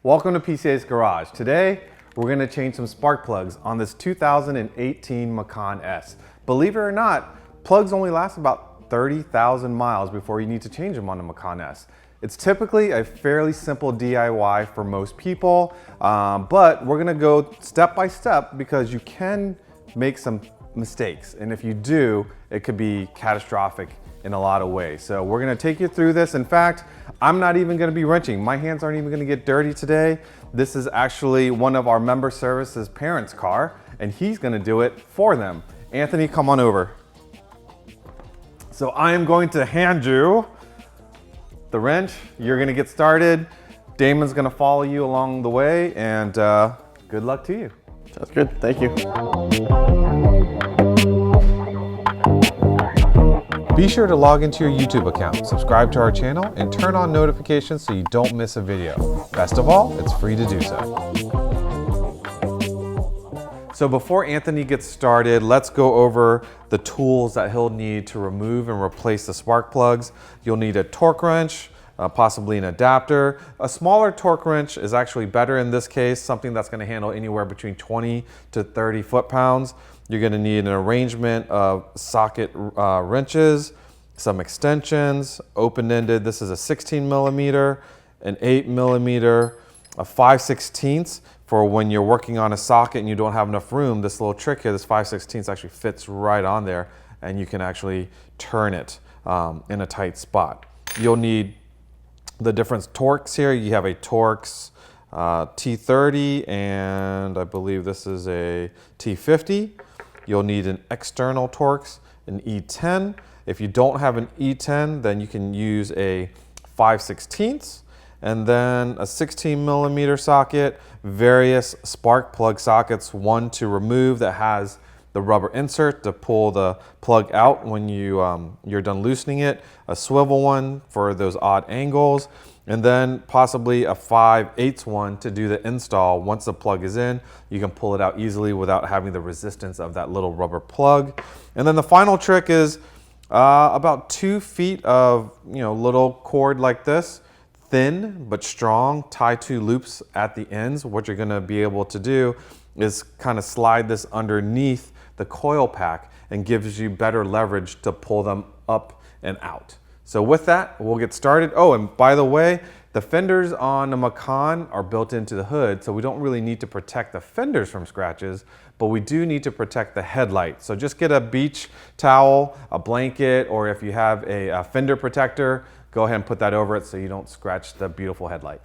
Welcome to PCA's Garage. Today, we're going to change some spark plugs on this 2018 Macan S. Believe it or not, plugs only last about 30,000 miles before you need to change them on the Macan S. It's typically a fairly simple DIY for most people, but we're going to go step by step because you can make some mistakes. And if you do, it could be catastrophic in a lot of ways. So we're gonna take you through this. In fact, I'm not even gonna be wrenching. My hands aren't even gonna get dirty today. This is actually one of our member services parents' car, and he's gonna do it for them. Anthony, come on over. So I am going to hand you the wrench. You're gonna get started. Damon's gonna follow you along the way, and good luck to you. Sounds good, thank you. Be sure to log into your YouTube account, subscribe to our channel, and turn on notifications so you don't miss a video. Best of all, it's free to do so. So before Anthony gets started, let's go over the tools that he'll need to remove and replace the spark plugs. You'll need a torque wrench, possibly an adapter. A smaller torque wrench is actually better in this case, something that's going to handle anywhere between 20 to 30 foot-pounds. You're going to need an arrangement of socket wrenches, some extensions, open-ended. This is a 16 millimeter, an 8 millimeter, a 5/16 for when you're working on a socket and you don't have enough room. This little trick here, this 5/16 actually fits right on there, and you can actually turn it in a tight spot. You'll need the different torques here. You have a Torx T30, and I believe this is a T50. You'll need an external Torx, an E10. If you don't have an E10, then you can use a 5/16, and then a 16 millimeter socket, various spark plug sockets, one to remove that has the rubber insert to pull the plug out when you're done loosening it, a swivel one for those odd angles, and then possibly a 5/8 one to do the install. Once the plug is in, you can pull it out easily without having the resistance of that little rubber plug. And then the final trick is about 2 feet of little cord like this, thin but strong, tie 2 loops at the ends. What you're gonna be able to do is kind of slide this underneath the coil pack and gives you better leverage to pull them up and out. So with that, we'll get started. Oh, and by the way, the fenders on the Macan are built into the hood, so we don't really need to protect the fenders from scratches, but we do need to protect the headlight. So just get a beach towel, a blanket, or if you have a fender protector, go ahead and put that over it so you don't scratch the beautiful headlight.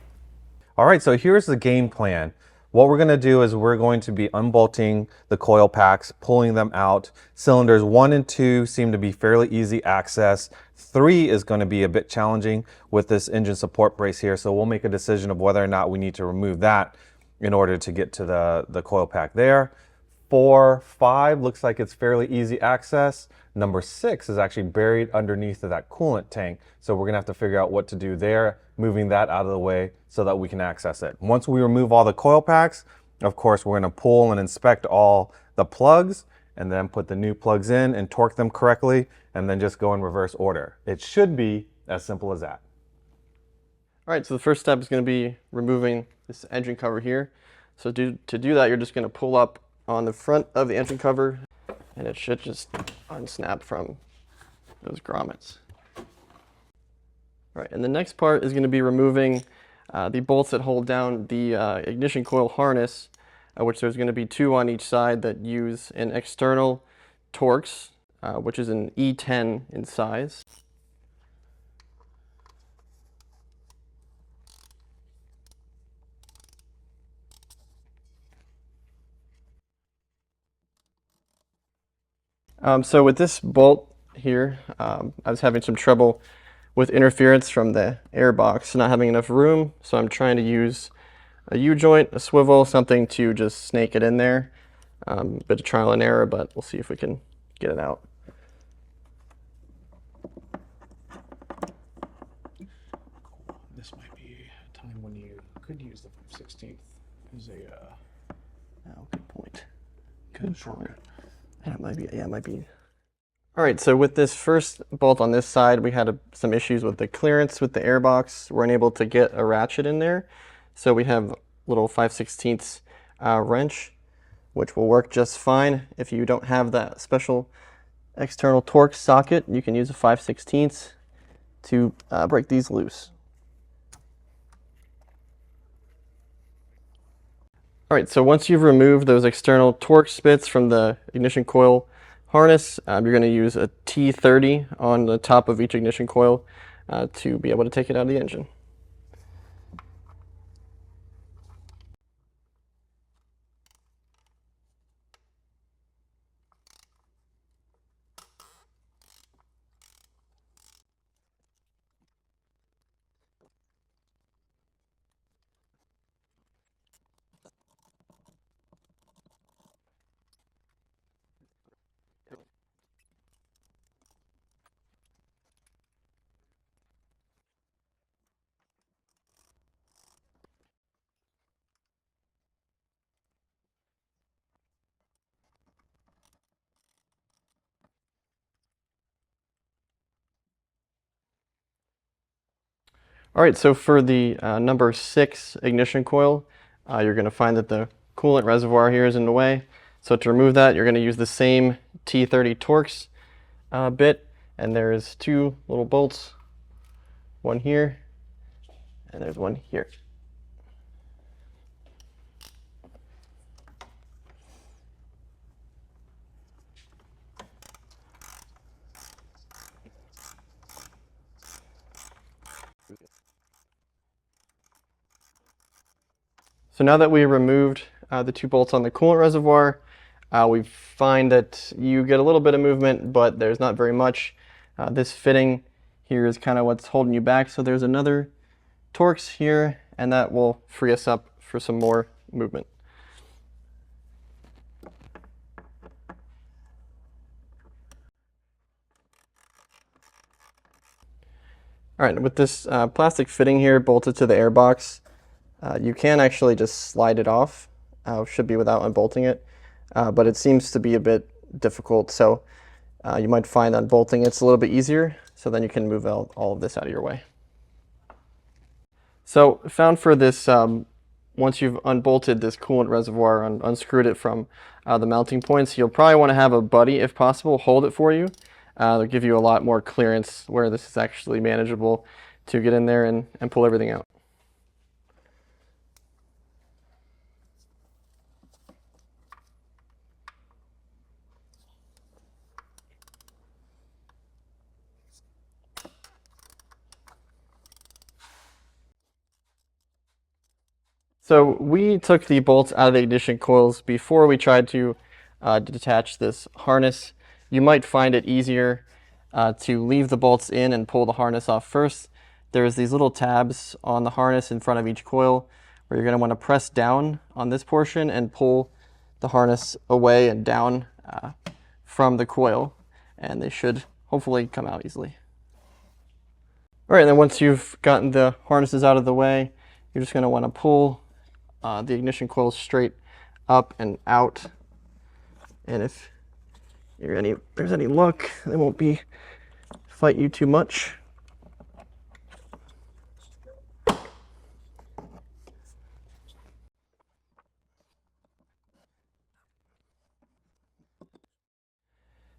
All right, so here's the game plan. What we're gonna do is we're going to be unbolting the coil packs, pulling them out. Cylinders 1 and 2 seem to be fairly easy access. 3 is gonna be a bit challenging with this engine support brace here, so we'll make a decision of whether or not we need to remove that in order to get to the coil pack there. 4, 5 looks like it's fairly easy access. Number 6 is actually buried underneath of that coolant tank, so we're gonna have to figure out what to do there, moving that out of the way so that we can access it. Once we remove all the coil packs, of course, we're gonna pull and inspect all the plugs and then put the new plugs in and torque them correctly, and then just go in reverse order. It should be as simple as that. All right, so the first step is gonna be removing this engine cover here. So to do that, you're just gonna pull up on the front of the engine cover, and it should just unsnap from those grommets. All right, and the next part is going to be removing the bolts that hold down the ignition coil harness, which there's going to be 2 on each side that use an external Torx, which is an E10 in size. So with this bolt here, I was having some trouble with interference from the air box, not having enough room, so I'm trying to use a U-joint, a swivel, something to just snake it in there. Bit of trial and error, but we'll see if we can get it out. This might be a time when you could use the 5/16 as a Oh, good point. good shortcut. Yeah, it might be. All right, so with this first bolt on this side, we had some issues with the clearance with the airbox. We weren't able to get a ratchet in there. So we have a little 5/16 wrench, which will work just fine. If you don't have that special external torque socket, you can use a 5/16 to break these loose. All right, so once you've removed those external torque spits from the ignition coil harness, you're going to use a T30 on the top of each ignition coil to be able to take it out of the engine. All right, so for the number 6 ignition coil, you're going to find that the coolant reservoir here is in the way. So to remove that, you're going to use the same T30 Torx bit, and there's 2 little bolts, one here, and there's one here. So now that we removed the 2 bolts on the coolant reservoir, we find that you get a little bit of movement, but there's not very much. This fitting here is kind of what's holding you back. So there's another Torx here, and that will free us up for some more movement. All right, with this plastic fitting here bolted to the air box, you can actually just slide it off. Should be without unbolting it, but it seems to be a bit difficult. So you might find unbolting it's a little bit easier, so then you can move all of this out of your way. So found for this, once you've unbolted this coolant reservoir and unscrewed it from the mounting points, you'll probably want to have a buddy, if possible, hold it for you. They'll give you a lot more clearance where this is actually manageable to get in there and pull everything out. So we took the bolts out of the ignition coils before we tried to detach this harness. You might find it easier to leave the bolts in and pull the harness off first. There's these little tabs on the harness in front of each coil where you're going to want to press down on this portion and pull the harness away and down from the coil, and they should hopefully come out easily. All right, and then once you've gotten the harnesses out of the way, you're just going to want to pull the ignition coils straight up and out, and if there's any luck, they won't fight you too much.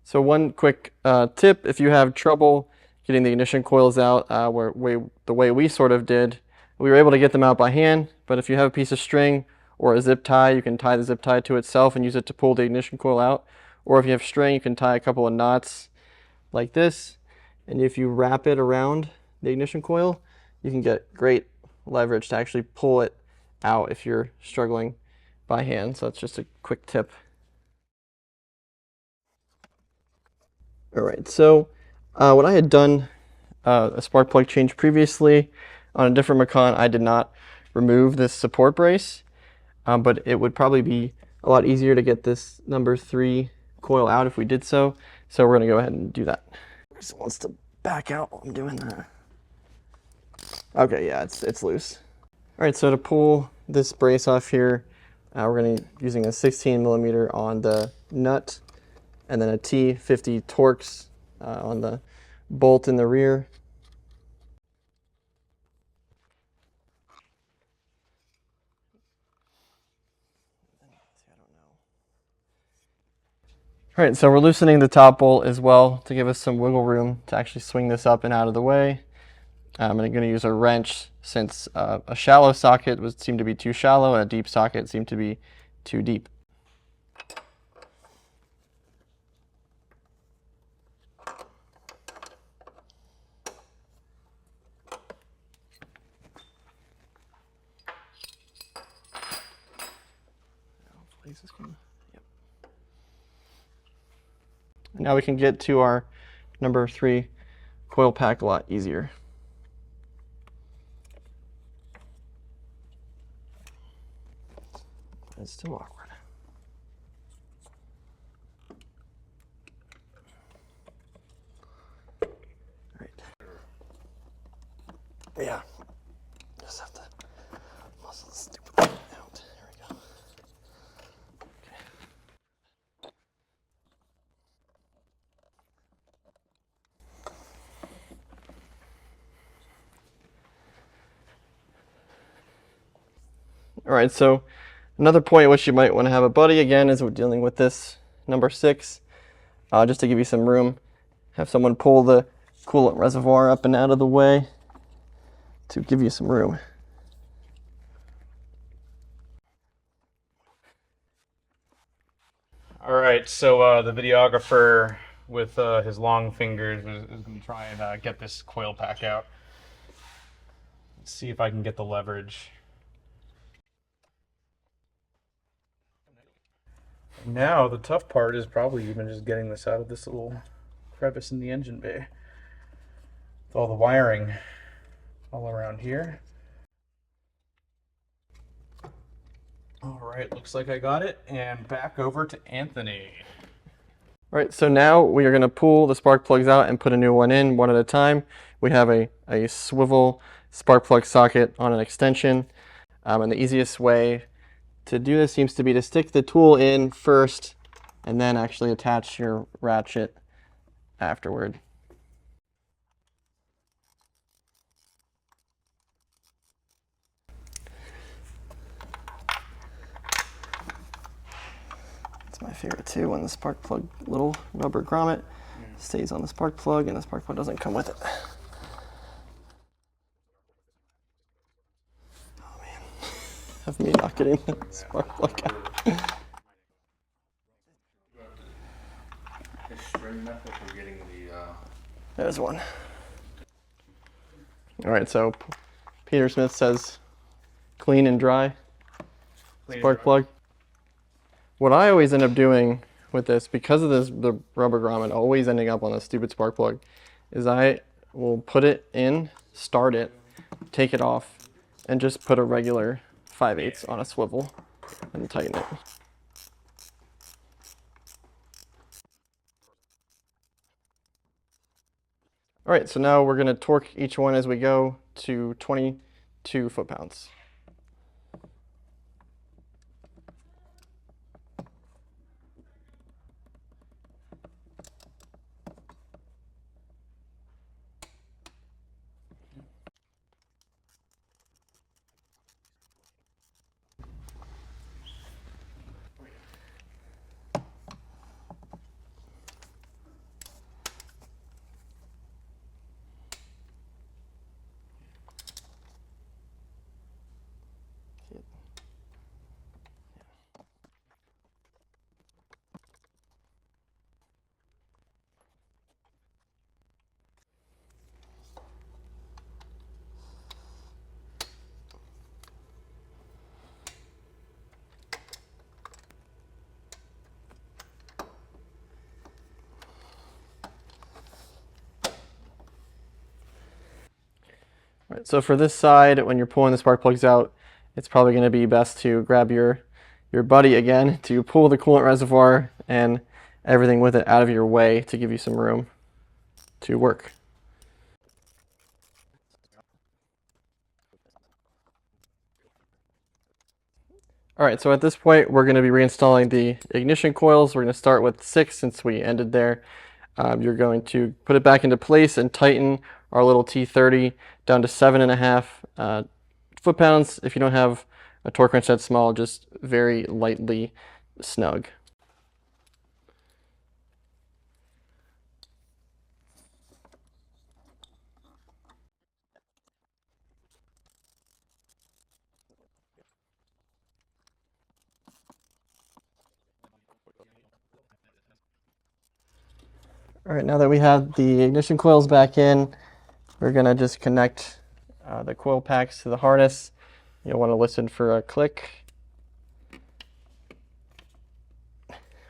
So one quick tip: if you have trouble getting the ignition coils out the way we sort of did, we were able to get them out by hand, but if you have a piece of string or a zip tie, you can tie the zip tie to itself and use it to pull the ignition coil out. Or if you have string, you can tie a couple of knots like this, and if you wrap it around the ignition coil, you can get great leverage to actually pull it out if you're struggling by hand. So that's just a quick tip. All right, so when I had done a spark plug change previously on a different Macan, I did not remove this support brace, but it would probably be a lot easier to get this number 3 coil out if we did so. So we're going to go ahead and do that. It wants to back out while I'm doing that. Okay, yeah, it's loose. All right, so to pull this brace off here, we're going to using a 16mm on the nut, and then a T50 Torx on the bolt in the rear. All right, so we're loosening the top bolt as well to give us some wiggle room to actually swing this up and out of the way. I'm going to use a wrench since a shallow socket seemed to be too shallow and a deep socket seemed to be too deep. Now we can get to our number 3 coil pack a lot easier. It's still awkward. All right. Yeah. Just have to muscle this stupid thing out. There we go. All right, so another point which you might want to have a buddy again as we're dealing with this number 6, just to give you some room. Have someone pull the coolant reservoir up and out of the way to give you some room. All right, so the videographer with his long fingers is going to try and get this coil pack out. Let's see if I can get the leverage. Now the tough part is probably even just getting this out of this little crevice in the engine bay. With all the wiring all around here. All right, looks like I got it. And back over to Anthony. All right, so now we are going to pull the spark plugs out and put a new one in one at a time. We have a swivel spark plug socket on an extension. And the easiest way to do this seems to be to stick the tool in first and then actually attach your ratchet afterward. It's my favorite too when the spark plug little rubber grommet stays on the spark plug and the spark plug doesn't come with it. Of me not getting the spark plug out. There's one. All right, so Peter Smith says clean and dry spark plug. What I always end up doing with this, because of the rubber grommet always ending up on a stupid spark plug, is I will put it in, start it, take it off, and just put a regular 5/8 on a swivel and tighten it. All right, so now we're going to torque each one as we go to 22 foot-pounds. Right, so for this side, when you're pulling the spark plugs out, it's probably going to be best to grab your buddy again to pull the coolant reservoir and everything with it out of your way to give you some room to work. All right, so at this point, we're going to be reinstalling the ignition coils. We're going to start with 6 since we ended there. You're going to put it back into place and tighten our little T30 down to 7.5 foot-pounds. If you don't have a torque wrench that small, just very lightly snug. All right, now that we have the ignition coils back in, we're gonna just connect the coil packs to the harness. You'll want to listen for a click,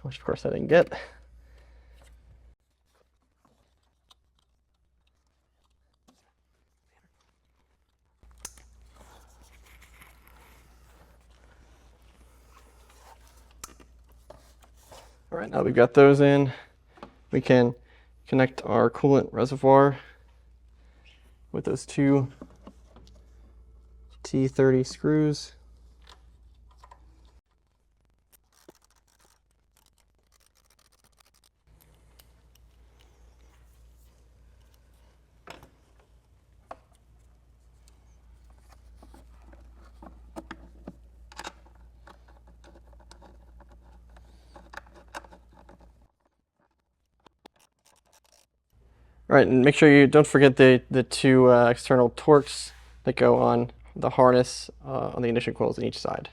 which of course I didn't get. All right, now we've got those in. We can connect our coolant reservoir with those two T30 screws. All right, and make sure you don't forget the two external torques that go on the harness on the ignition coils on each side.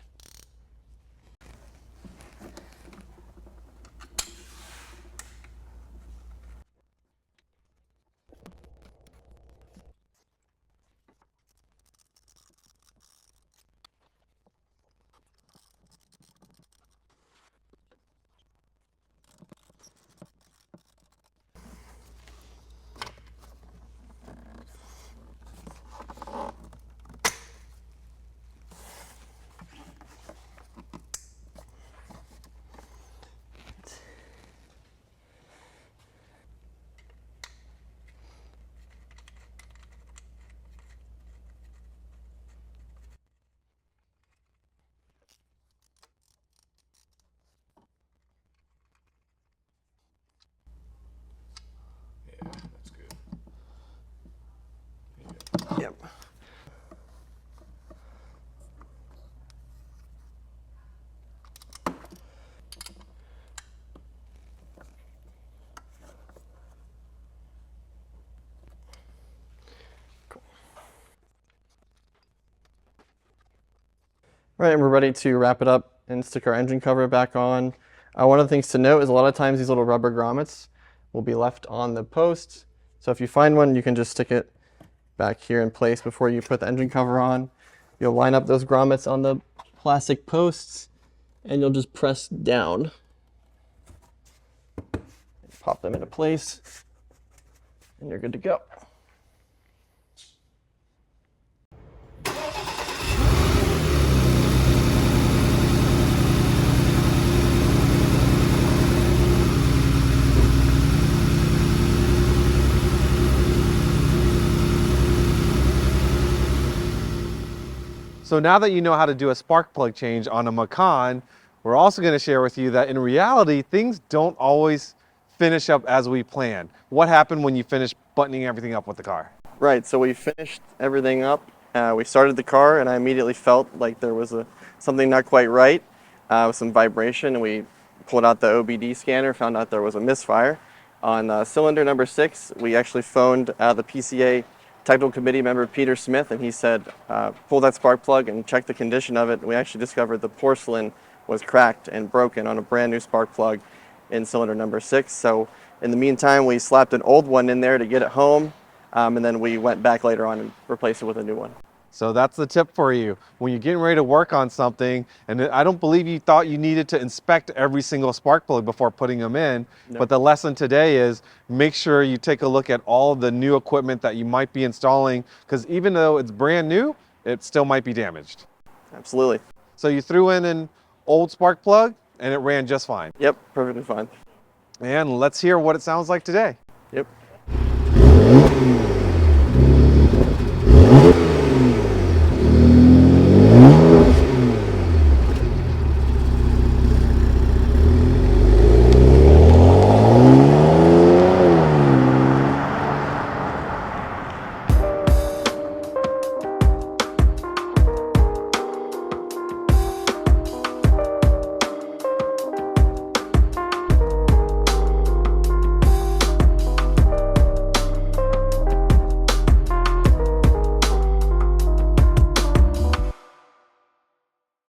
Yeah, that's good. Yep. All right, and we're ready to wrap it up and stick our engine cover back on. One of the things to note is a lot of times these little rubber grommets will be left on the posts. So if you find one, you can just stick it back here in place before you put the engine cover on. You'll line up those grommets on the plastic posts and you'll just press down. Pop them into place and you're good to go. So now that you know how to do a spark plug change on a Macan, we're also going to share with you that in reality, things don't always finish up as we planned. What happened when you finished buttoning everything up with the car? Right, so we finished everything up. We started the car and I immediately felt like there was something not quite right with some vibration, and we pulled out the OBD scanner, found out there was a misfire. On cylinder number 6, we actually phoned the PCA technical committee member Peter Smith, and he said pull that spark plug and check the condition of it. We actually discovered the porcelain was cracked and broken on a brand new spark plug in cylinder number 6. So in the meantime, we slapped an old one in there to get it home, and then we went back later on and replaced it with a new one. So that's the tip for you. When you're getting ready to work on something, and I don't believe you thought you needed to inspect every single spark plug before putting them in, No. but the lesson today is make sure you take a look at all the new equipment that you might be installing, because even though it's brand new, it still might be damaged. Absolutely. So you threw in an old spark plug and it ran just fine. Yep, perfectly fine. And let's hear what it sounds like today. Yep.